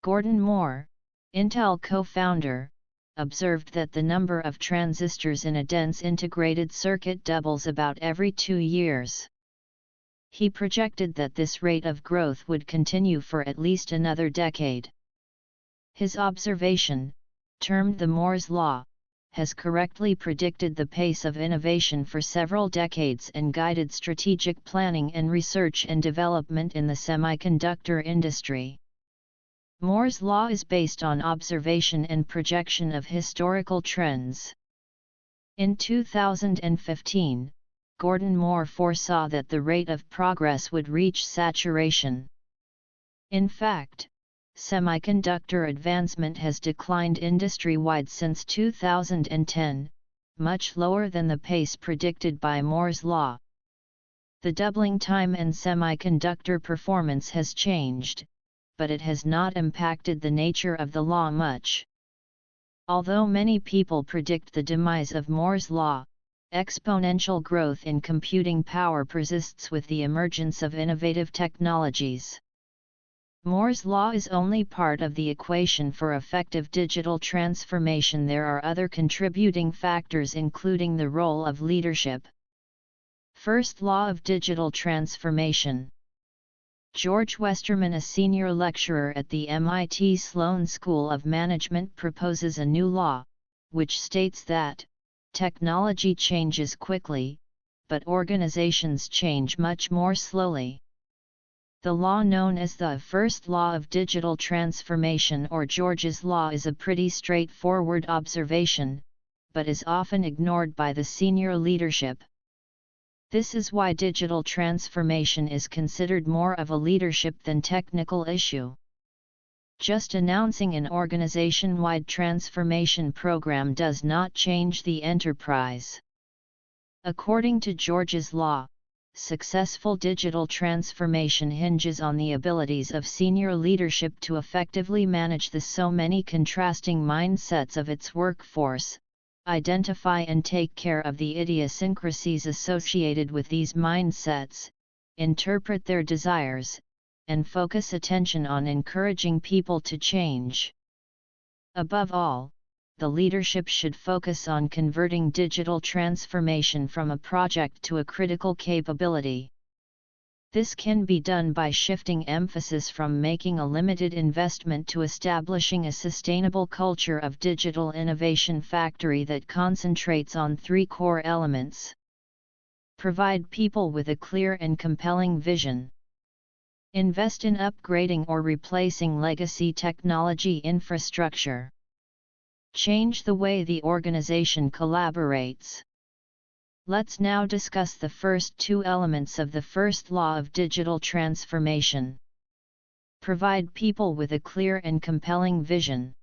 Gordon Moore, Intel co-founder, observed that the number of transistors in a dense integrated circuit doubles about every 2 years. He projected that this rate of growth would continue for at least another decade. His observation, termed the Moore's Law, has correctly predicted the pace of innovation for several decades and guided strategic planning and research and development in the semiconductor industry. Moore's Law is based on observation and projection of historical trends. In 2015, Gordon Moore foresaw that the rate of progress would reach saturation. In fact, semiconductor advancement has declined industry-wide since 2010, much lower than the pace predicted by Moore's Law. The doubling time and semiconductor performance has changed, but it has not impacted the nature of the law much. Although many people predict the demise of Moore's Law, exponential growth in computing power persists with the emergence of innovative technologies. Moore's Law is only part of the equation for effective digital transformation. There are other contributing factors, including the role of leadership. First law of digital transformation. George Westerman, a senior lecturer at the MIT Sloan School of Management, proposes a new law, which states that technology changes quickly, but organizations change much more slowly. The law, known as the first law of digital transformation or George's Law, is a pretty straightforward observation, but is often ignored by the senior leadership. This is why digital transformation is considered more of a leadership than technical issue. Just announcing an organization-wide transformation program does not change the enterprise. According to George's Law, successful digital transformation hinges on the abilities of senior leadership to effectively manage the so many contrasting mindsets of its workforce, identify and take care of the idiosyncrasies associated with these mindsets, interpret their desires, and focus attention on encouraging people to change. Above all, the leadership should focus on converting digital transformation from a project to a critical capability. This can be done by shifting emphasis from making a limited investment to establishing a sustainable culture of digital innovation factory that concentrates on 3 core elements. Provide people with a clear and compelling vision. Invest in upgrading or replacing legacy technology infrastructure. Change the way the organization collaborates. Let's now discuss the first 2 elements of the first law of digital transformation. Provide people with a clear and compelling vision.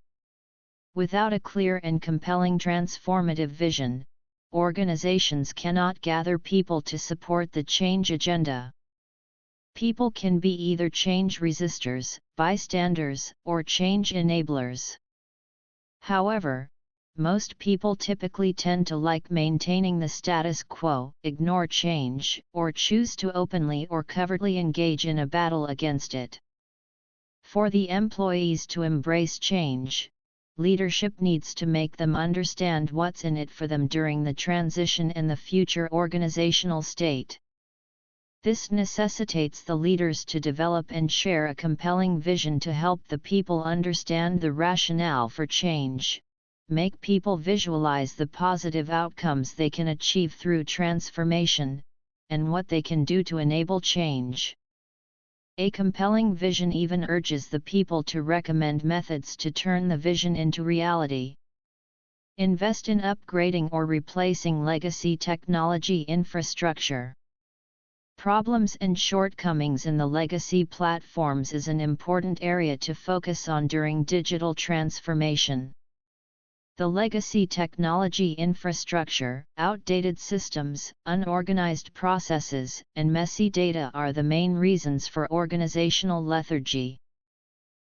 Without a clear and compelling transformative vision, organizations cannot gather people to support the change agenda. People can be either change resistors, bystanders, or change enablers. However, most people typically tend to like maintaining the status quo, ignore change, or choose to openly or covertly engage in a battle against it. For the employees to embrace change, leadership needs to make them understand what's in it for them during the transition and the future organizational state. This necessitates the leaders to develop and share a compelling vision to help the people understand the rationale for change, make people visualize the positive outcomes they can achieve through transformation, and what they can do to enable change. A compelling vision even urges the people to recommend methods to turn the vision into reality. Invest in upgrading or replacing legacy technology infrastructure. Problems and shortcomings in the legacy platforms is an important area to focus on during digital transformation. The legacy technology infrastructure, outdated systems, unorganized processes, and messy data are the main reasons for organizational lethargy.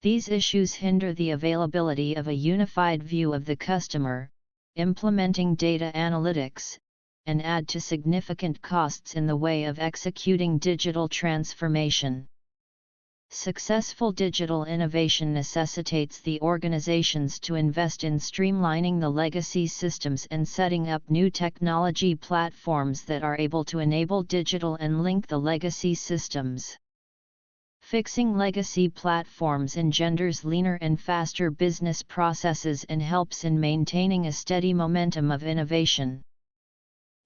These issues hinder the availability of a unified view of the customer, implementing data analytics, and add to significant costs in the way of executing digital transformation. Successful digital innovation necessitates the organizations to invest in streamlining the legacy systems and setting up new technology platforms that are able to enable digital and link the legacy systems. Fixing legacy platforms engenders leaner and faster business processes and helps in maintaining a steady momentum of innovation.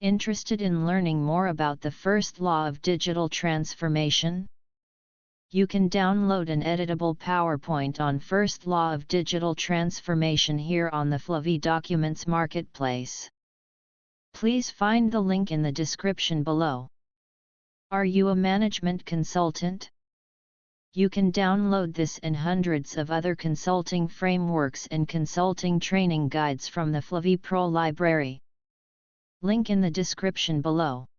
Interested in learning more about the first law of digital transformation? You can download an editable PowerPoint on First Law of Digital Transformation here on the Fluvi Documents Marketplace. Please find the link in the description below. Are you a management consultant? You can download this and hundreds of other consulting frameworks and consulting training guides from the Fluvi Pro library. Link in the description below.